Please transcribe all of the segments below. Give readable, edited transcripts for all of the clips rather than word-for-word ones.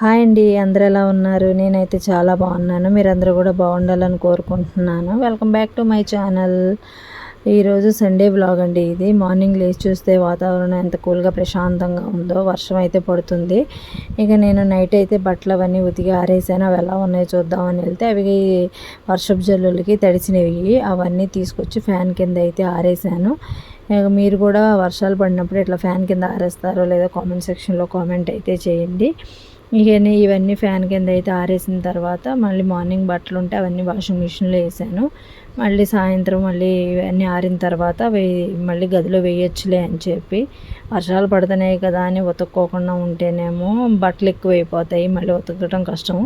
Hi అండి, అందరు ఎలా ఉన్నారు? నేనైతే చాలా బాగున్నాను. మీరందరూ కూడా బాగుండాలని కోరుకుంటున్నాను. Welcome back to my channel. ఈరోజు సండే బ్లాగ్ అండి. ఇది మార్నింగ్ లేచి చూస్తే వాతావరణం ఎంత కూల్గా ప్రశాంతంగా ఉందో. వర్షం అయితే పడుతుంది. ఇక నేను నైట్ అయితే బట్టలు అవన్నీ ఉతికి ఆరేసాను. అవి ఎలా ఉన్నాయో చూద్దామని వెళ్తే అవి వర్షపు జల్లులకి తడిసినవి. అవన్నీ తీసుకొచ్చి ఫ్యాన్ కింద అయితే ఆరేసాను. మీరు కూడా వర్షాలు పడినప్పుడు ఇట్లా ఫ్యాన్ కింద ఆరేస్తారో లేదో కామెంట్ సెక్షన్లో కామెంట్ అయితే చేయండి. ఇవన్నీ ఫ్యాన్ కింద అయితే ఆరేసిన తర్వాత మళ్ళీ మార్నింగ్ బట్టలు ఉంటే అవన్నీ వాషింగ్ మిషన్లో వేసాను. మళ్ళీ సాయంత్రం మళ్ళీ ఇవన్నీ ఆరిన తర్వాత మళ్ళీ గదిలో వేయొచ్చులే అని చెప్పి, వర్షాలు పడుతున్నాయి కదా అని ఉతుక్కోకుండా ఉంటేనేమో బట్టలు ఎక్కువైపోతాయి, మళ్ళీ ఉతకడం కష్టం,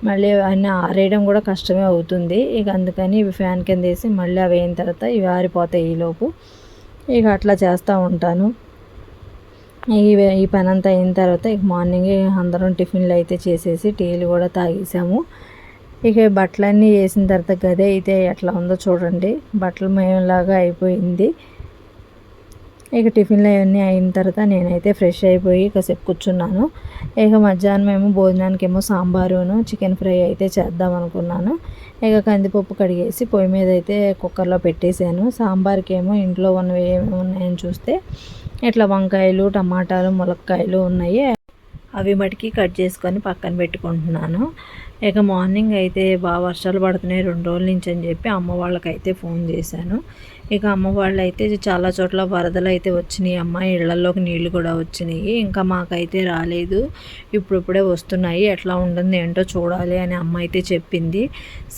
మళ్ళీ అన్నీ ఆరేయడం కూడా కష్టమే అవుతుంది. ఇక అందుకని ఇవి ఫ్యాన్ కింద వేసి మళ్ళీ అవి అయిన తర్వాత ఇవి ఆరిపోతాయి ఈలోపు. ఇక అట్లా చేస్తూ ఉంటాను. ఈ పని అంతా అయిన తర్వాత ఇక మార్నింగ్ అందరం టిఫిన్లు అయితే చేసేసి టీలు కూడా తాగేసాము. ఇక బట్టలన్నీ వేసిన తర్వాత గది అయితే ఎట్లా ఉందో చూడండి. బట్టలు మేలాగా అయిపోయింది. ఇక టిఫిన్లు అవన్నీ అయిన తర్వాత నేనైతే ఫ్రెష్ అయిపోయి కాసేపు కూర్చున్నాను. ఇక మధ్యాహ్నం ఏమో భోజనానికి ఏమో సాంబారును చికెన్ ఫ్రై అయితే చేద్దాం అనుకున్నాను. ఇక కందిపప్పు కడిగేసి పొయ్యి మీద అయితే కుక్కర్లో పెట్టేశాను. సాంబార్కి ఏమో ఇంట్లో ఉన్నవి ఏమేమి ఉన్నాయని చూస్తే ఇట్లా వంకాయలు, టమాటాలు, ములక్కాయలు ఉన్నాయి. అవి మటుకి కట్ చేసుకొని పక్కన పెట్టుకుంటున్నాను. ఇక మార్నింగ్ అయితే బాగా వర్షాలు పడుతున్నాయి 2 రోజుల నుంచి అని చెప్పి అమ్మ వాళ్ళకైతే ఫోన్ చేశాను. ఇక అమ్మ వాళ్ళు అయితే చాలా చోట్ల వరదలు అయితే వచ్చినాయి అమ్మ, ఇళ్లలోకి నీళ్లు కూడా వచ్చినాయి, ఇంకా మాకైతే రాలేదు, ఇప్పుడిప్పుడే వస్తున్నాయి, ఎట్లా ఉంటుంది ఏంటో చూడాలి అని అమ్మ అయితే చెప్పింది.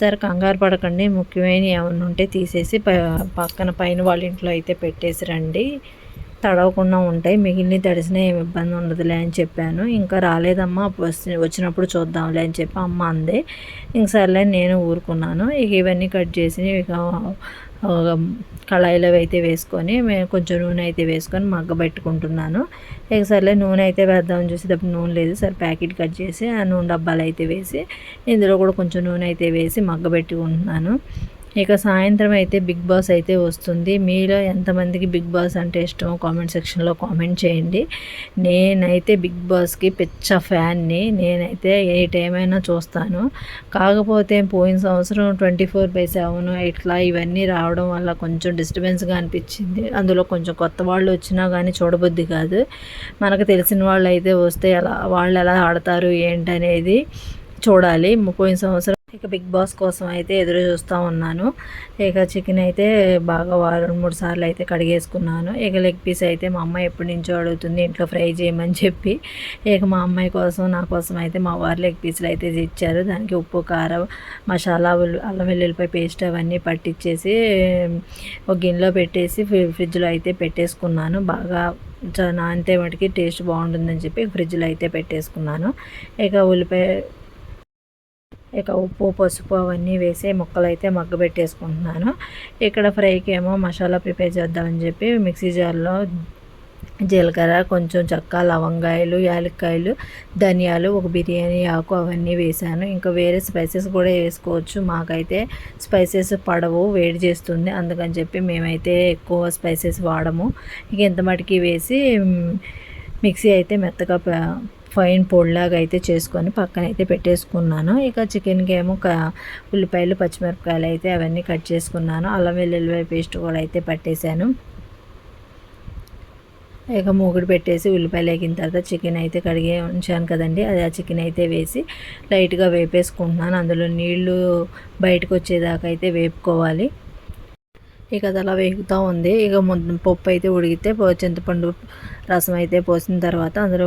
సరే కంగారు పడకండి, ముఖ్యమైన ఏమన్నా ఉంటే తీసేసి పక్కన పైన వాళ్ళ ఇంట్లో అయితే పెట్టేసి రండి, తడవకుండా ఉంటాయి, మిగిలిన తడిసినా ఏమి ఇబ్బంది ఉండదులే అని చెప్పాను. ఇంకా రాలేదమ్మా, వచ్చినప్పుడు చూద్దాంలే అని చెప్పి అమ్మ అందే. ఇంక సర్లే నేను ఊరుకున్నాను. ఇక ఇవన్నీ కట్ చేసి ఇక కళాయిలో అయితే వేసుకొని కొంచెం నూనె అయితే వేసుకొని మగ్గబెట్టుకుంటున్నాను. ఇక సర్లే నూనె అయితే వేద్దామని చూసేటప్పుడు నూనె లేదు. సరే ప్యాకెట్ కట్ చేసి ఆ నూనె డబ్బాలు అయితే వేసి ఇందులో కూడా కొంచెం నూనె అయితే వేసి మగ్గబెట్టుకుంటున్నాను. ఇక సాయంత్రం అయితే బిగ్ బాస్ అయితే వస్తుంది. మీలో ఎంతమందికి బిగ్ బాస్ అంటే ఇష్టమో కామెంట్ సెక్షన్లో కామెంట్ చేయండి. నేనైతే బిగ్ బాస్కి పిచ్చ ఫ్యాన్ని. నేనైతే ఏ టైం అయినా చూస్తాను. కాకపోతే పోయిన సంవత్సరం 24/7 ఇట్లా ఇవన్నీ రావడం వల్ల కొంచెం డిస్టర్బెన్స్గా అనిపించింది. అందులో కొంచెం కొత్త వాళ్ళు వచ్చినా కానీ చూడబుద్ధి కాదు. మనకు తెలిసిన వాళ్ళు అయితే వస్తే వాళ్ళు ఎలా ఆడతారు ఏంటనేది చూడాలి. పోయిన సంవత్సరం ఇక బిగ్ బాస్ కోసం అయితే ఎదురు చూస్తూ ఉన్నాను. ఇక చికెన్ అయితే బాగా 2-3 సార్లు అయితే కడిగేసుకున్నాను. ఇక లెగ్ పీస్ అయితే మా అమ్మాయి ఎప్పటి నుంచో అడుగుతుంది ఇంట్లో ఫ్రై చేయమని చెప్పి. ఇక మా అమ్మాయి కోసం నా కోసం అయితే మా వారు లెగ్ పీసులు అయితే ఇచ్చారు. దానికి ఉప్పు, కారం, మసాలా, అల్లం వెల్లుల్లిపాయ పేస్ట్ అవన్నీ పట్టించేసి ఒక గిన్నెలో పెట్టేసి ఫ్రిడ్జ్లో అయితే పెట్టేసుకున్నాను. బాగా నానితే మటుకి టేస్ట్ బాగుంటుందని చెప్పి ఫ్రిడ్జ్లో అయితే పెట్టేసుకున్నాను. ఇక ఉప్పు, పసుపు అవన్నీ వేసి ముక్కలు అయితే మగ్గబెట్టేసుకుంటున్నాను. ఇక్కడ ఫ్రైకి ఏమో మసాలా ప్రిపేర్ చేద్దామని చెప్పి మిక్సీ జార్లో జీలకర్ర, కొంచెం చెక్క, లవంగాయలు, యాలక్కాయలు, ధనియాలు, ఒక బిర్యానీ ఆకు అవన్నీ వేసాను. ఇంకా వేరే స్పైసెస్ కూడా వేసుకోవచ్చు. మాకైతే స్పైసెస్ పడవు, వేడి చేస్తుంది, అందుకని చెప్పి మేమైతే ఎక్కువ స్పైసెస్ వాడము. ఇక ఇంత మటుకి వేసి మిక్సీ అయితే మెత్తగా ఫైన్ పొడిలాగా అయితే చేసుకొని పక్కన అయితే పెట్టేసుకున్నాను. ఇక చికెన్కి ఏమో ఉల్లిపాయలు, పచ్చిమిరపకాయలు అయితే అవన్నీ కట్ చేసుకున్నాను. అల్లం వెల్లుల్లిపాయ పేస్ట్ కూడా అయితే పట్టేశాను. ఇక మూగుడు పెట్టేసి ఉల్లిపాయలు వేగిన తర్వాత చికెన్ అయితే కడిగి ఉంచాను కదండి, అది ఆ చికెన్ అయితే వేసి లైట్గా వేపేసుకుంటున్నాను. అందులో నీళ్లు బయటకు వచ్చేదాకా అయితే వేపుకోవాలి. ఇక అది అలా వేగుతూ ఉంది. ఇక పప్పు అయితే ఉడికితే చింతపండు రసం అయితే పోసిన తర్వాత అందులో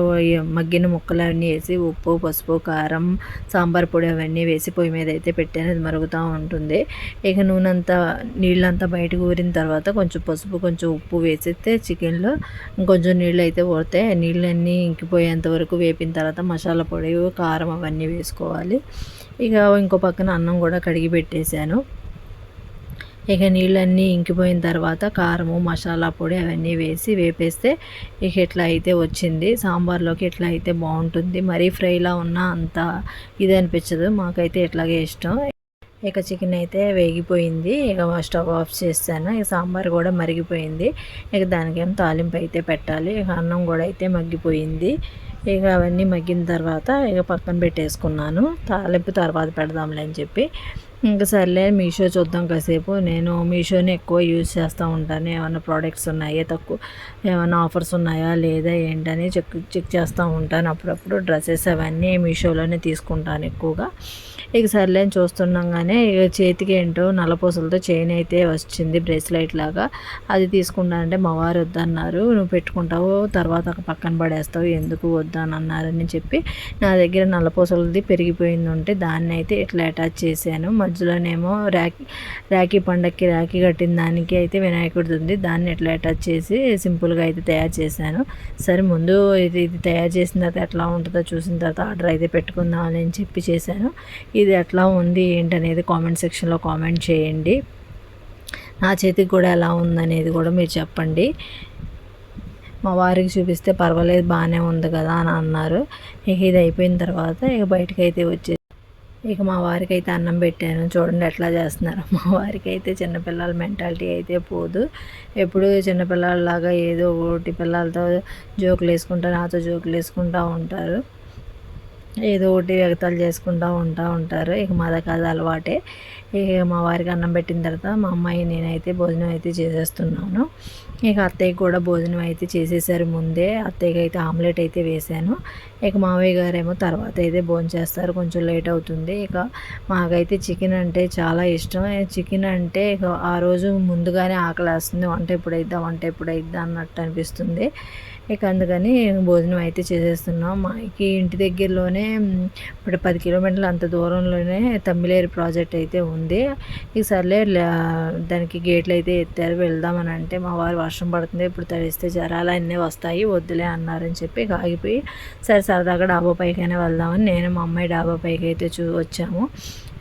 మగ్గిన ముక్కలు అవన్నీ వేసి ఉప్పు, పసుపు, కారం, సాంబార్ పొడి అవన్నీ వేసి పొయ్యి మీద అయితే పెట్టాను. అది మరుగుతూ ఉంటుంది. ఇక నీళ్ళంతా బయటకు ఊరిన తర్వాత కొంచెం పసుపు, కొంచెం ఉప్పు వేసితే చికెన్లో ఇంకొంచెం నీళ్ళు అయితే ఊరుతాయి. నీళ్ళన్నీ ఇంకిపోయేంత వరకు వేపిన తర్వాత మసాలా పొడి, కారం అవన్నీ వేసుకోవాలి. ఇక ఇంకో పక్కన అన్నం కూడా కడిగి పెట్టేశాను. ఇక నీళ్ళన్నీ ఇంకిపోయిన తర్వాత కారము, మసాలా పొడి అవన్నీ వేసి వేపేస్తే ఇక ఇట్లా అయితే వచ్చింది. సాంబార్లోకి ఇట్లా అయితే బాగుంటుంది. మరీ ఫ్రైలా ఉన్నా అంత ఇది అనిపించదు, మాకైతే ఇట్లాగే ఇష్టం. ఇక చికెన్ అయితే వేగిపోయింది. ఇక స్టవ్ ఆఫ్ చేశాను. ఇక సాంబార్ కూడా మరిగిపోయింది. ఇక దానికేమో తాలింపు అయితే పెట్టాలి. ఇక అన్నం కూడా అయితే మగ్గిపోయింది. ఇక అవన్నీ మగ్గిన తర్వాత ఇక పక్కన పెట్టేసుకున్నాను. తాలింపు తర్వాత పెడదాంలే అని చెప్పి. ఇంకా సర్లే మీషో చూద్దాం కాసేపు. నేను మీషోని ఎక్కువ యూజ్ చేస్తూ ఉంటాను. ఏమైనా ప్రోడక్ట్స్ ఉన్నాయా, తక్కువ ఏమైనా ఆఫర్స్ ఉన్నాయా లేదా ఏంటని చెక్ చేస్తూ ఉంటాను. అప్పుడప్పుడు డ్రెస్సెస్ అవన్నీ మీషోలోనే తీసుకుంటాను ఎక్కువగా. ఇక సర్లే అని చూస్తుండగానే ఇక చేతికి ఏంటో నల్లపూసలతో చైన్ అయితే వచ్చింది, బ్రేస్లెట్ లాగా. అది తీసుకుంటానంటే మా వారు వద్దన్నారు. నువ్వు పెట్టుకుంటావు, తర్వాత పక్కన పడేస్తావు, ఎందుకు వద్దని అన్నారని చెప్పి నా దగ్గర నల్లపూసలది పెరిగిపోయింది ఉంటే దాన్ని అయితే ఇట్లా అటాచ్ చేశాను. మధ్యలోనేమో రాఖీ పండగకి రాఖీ కట్టిన దానికి అయితే వినాయకుడిది ఉంది, దాన్ని ఇట్లా అటాచ్ చేసి సింపుల్గా అయితే తయారు చేశాను. సరే ముందు ఇది తయారు చేసిన తర్వాత ఎట్లా ఉంటుందో చూసిన తర్వాత ఆర్డర్ అయితే పెట్టుకుందాం అని చెప్పి చేశాను. ఇది ఎట్లా ఉంది ఏంటనేది కామెంట్ సెక్షన్లో కామెంట్ చేయండి. నా చేతికి కూడా ఎలా ఉందనేది కూడా మీరు చెప్పండి. మా వారికి చూపిస్తే పర్వాలేదు, బాగానే ఉంది కదా అని అన్నారు. ఇక ఇది అయిపోయిన తర్వాత ఇక బయటకు అయితే వచ్చేసి ఇక మా వారికి అయితే అన్నం పెట్టాను. చూడండి ఎట్లా చేస్తున్నారు. మా వారికి అయితే చిన్నపిల్లల మెంటాలిటీ అయితే పోదు. ఎప్పుడు చిన్నపిల్లలలాగా ఏదో ఒకటి పిల్లలతో జోకులు వేసుకుంటా, నాతో జోకులు వేసుకుంటూ ఉంటారు. ఏదో ఒకటి ఎగతాళి చేసుకుంటూ ఉంటారు. ఇక మాదకి అది అలవాటే. ఇక మా వారికి అన్నం పెట్టిన తర్వాత మా అమ్మాయి నేనైతే భోజనం అయితే చేసేస్తున్నాను. ఇక అత్తయ్యకి కూడా భోజనం అయితే చేసేసారు ముందే. అత్తయ్యకి అయితే ఆమ్లెట్ అయితే వేశాను. ఇక మావయ్య గారేమో తర్వాత అయితే భోజనం చేస్తారు, కొంచెం లేట్ అవుతుంది. ఇక మాకైతే చికెన్ అంటే చాలా ఇష్టం. చికెన్ అంటే ఇక ఆ రోజు ముందుగానే ఆకలి వేస్తుంది, వంట ఎప్పుడైద్దా అన్నట్టు అనిపిస్తుంది. ఇక అందుకని భోజనం అయితే చేసేస్తున్నాం. మాకి ఇంటి దగ్గరలోనే ఇప్పుడు 10 కిలోమీటర్లు అంత దూరంలోనే తమ్మిలేరు ప్రాజెక్ట్ అయితే ఉంది. ఇక సర్లే దానికి గేట్లు అయితే ఎత్తారు, వెళ్దామని అంటే మా వారు వర్షం పడుతుంది, ఇప్పుడు తడిస్తే జ్వరాలు అన్నీ వస్తాయి, వద్దులే అన్నారని చెప్పి ఇక ఆగిపోయి సరే సరదాగా డాబా పైకైనా వెళ్దామని నేను మా అమ్మాయి డాబా పైకి అయితే వచ్చాము.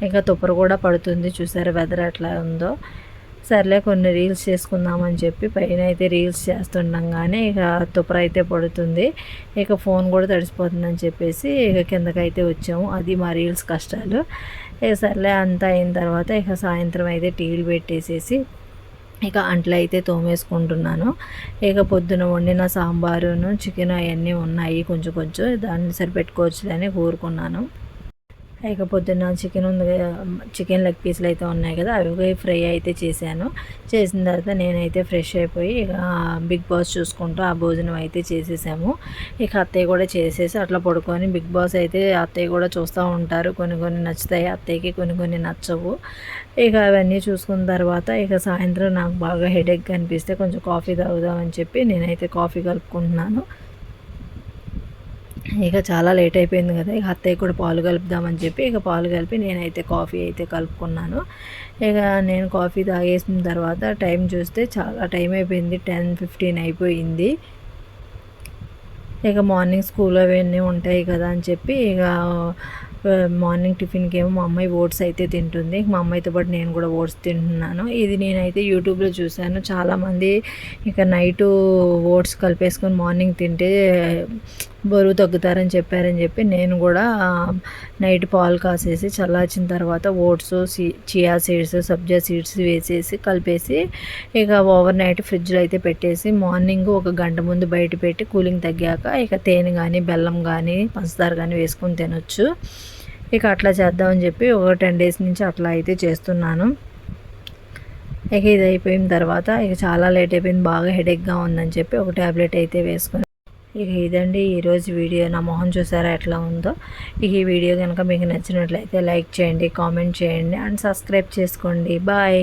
ఇంకా తుప్పరు కూడా పడుతుంది, చూసారు వెదర్ ఎట్లా ఉందో. సర్లే కొన్ని రీల్స్ చేసుకుందామని చెప్పి పైన అయితే రీల్స్ చేస్తుండగానే ఇక తుప్పర అయితే పడుతుంది. ఇక ఫోన్ కూడా తడిసిపోతుందని చెప్పేసి ఇక కిందకైతే వచ్చాము. అది మా రీల్స్ కష్టాలు. ఇక సర్లే అంతా అయిన తర్వాత ఇక సాయంత్రం అయితే టీవీలు పెట్టేసేసి ఇక అంట్లు అయితే తోమేసుకుంటున్నాను. ఇక పొద్దున వండిన సాంబారును చికెన్ అవన్నీ ఉన్నాయి, కొంచెం దాన్ని సరిపెట్టుకోవచ్చు అని కోరుకున్నాను. ఇక పొద్దున్న చికెన్ లెగ్ పీసులు అయితే ఉన్నాయి కదా, అవి ఫ్రై అయితే చేశాను. చేసిన తర్వాత నేనైతే ఫ్రెష్ అయిపోయి ఇక బిగ్ బాస్ చూసుకుంటూ ఆ భోజనం అయితే చేసేసాము. ఇక అత్తయ్య కూడా చేసేసి అట్లా పడుకొని బిగ్ బాస్ అయితే అత్తయ్య కూడా చూస్తూ ఉంటారు. కొన్ని నచ్చుతాయి అత్తయ్యకి, కొన్ని నచ్చవు. ఇక అవన్నీ చూసుకున్న తర్వాత ఇక సాయంత్రం నాకు బాగా హెడేక్ అనిపిస్తే కొంచెం కాఫీ తాగుదామని చెప్పి నేనైతే కాఫీ కలుపుకుంటున్నాను. ఇక చాలా లేట్ అయిపోయింది కదా, ఇక అత్తయ్య కూడా పాలు కలుపుదామని చెప్పి ఇక పాలు కలిపి నేనైతే కాఫీ అయితే కలుపుకున్నాను. ఇక నేను కాఫీ తాగేసిన తర్వాత టైం చూస్తే చాలా టైం అయిపోయింది, 10:15 అయిపోయింది. ఇక మార్నింగ్ స్కూల్ అవన్నీ ఉంటాయి కదా అని చెప్పి ఇక మార్నింగ్ టిఫిన్కి ఏమో మా అమ్మాయి ఓట్స్ అయితే తింటుంది. మా అమ్మాయితో పాటు నేను కూడా ఓట్స్ తింటున్నాను. ఇది నేనైతే యూట్యూబ్లో చూశాను, చాలామంది ఇక నైటు ఓట్స్ కలిపేసుకొని మార్నింగ్ తింటే బరువు తగ్గుతారని చెప్పి నేను కూడా నైట్ పాలు కాసేసి చల్లార్చిన తర్వాత ఓట్స్, చియా సీడ్స్, సబ్జా సీడ్స్ వేసేసి కలిపేసి ఇక ఓవర్ నైట్ ఫ్రిడ్జ్లో అయితే పెట్టేసి మార్నింగ్ 1 గంట ముందు బయట పెట్టి కూలింగ్ తగ్గాక ఇక తేనె కానీ బెల్లం కానీ పంచదార కానీ వేసుకొని తినొచ్చు. ఇక అట్లా చేద్దామని చెప్పి ఒక 10 డేస్ నుంచి అట్లా అయితే చేస్తున్నాను. ఇక ఇది అయిపోయిన తర్వాత ఇక చాలా లేట్ అయిపోయింది, బాగా హెడేక్గా ఉందని చెప్పి ఒక ట్యాబ్లెట్ అయితే వేసుకుని ఇక ఇదండి ఈరోజు వీడియో. నా మొహం చూసారా ఎట్లా ఉందో. ఇక ఈ వీడియో కనుక మీకు నచ్చినట్లయితే లైక్ చేయండి, కామెంట్ చేయండి అండ్ సబ్స్క్రైబ్ చేసుకోండి. బాయ్.